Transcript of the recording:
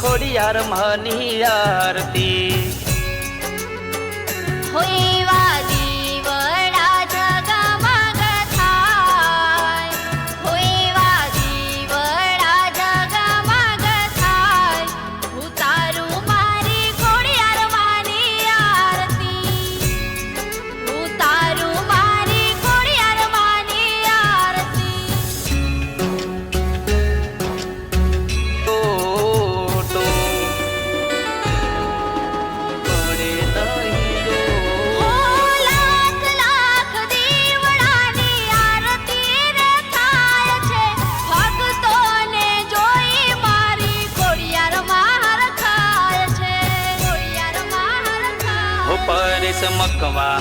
ખોડિયાર માની આરતી હોયવા દીવડા જગમગ થાય, હોયવા દીવડા જગમગ થાય, ઉતારું મારી ખોડિયાર માની આરતી, ઉતારું મારી ખોડિયાર માની આરતી. તો પડે નહીં રો. ઓ લાખ લાખ દીવડાની આરતી રે થાય છે, ભક્તોને જોઈ મારી ખોડિયાર માં હરખાય છે, ખોડિયાર માં હરખાય. હો પરેશ મકવા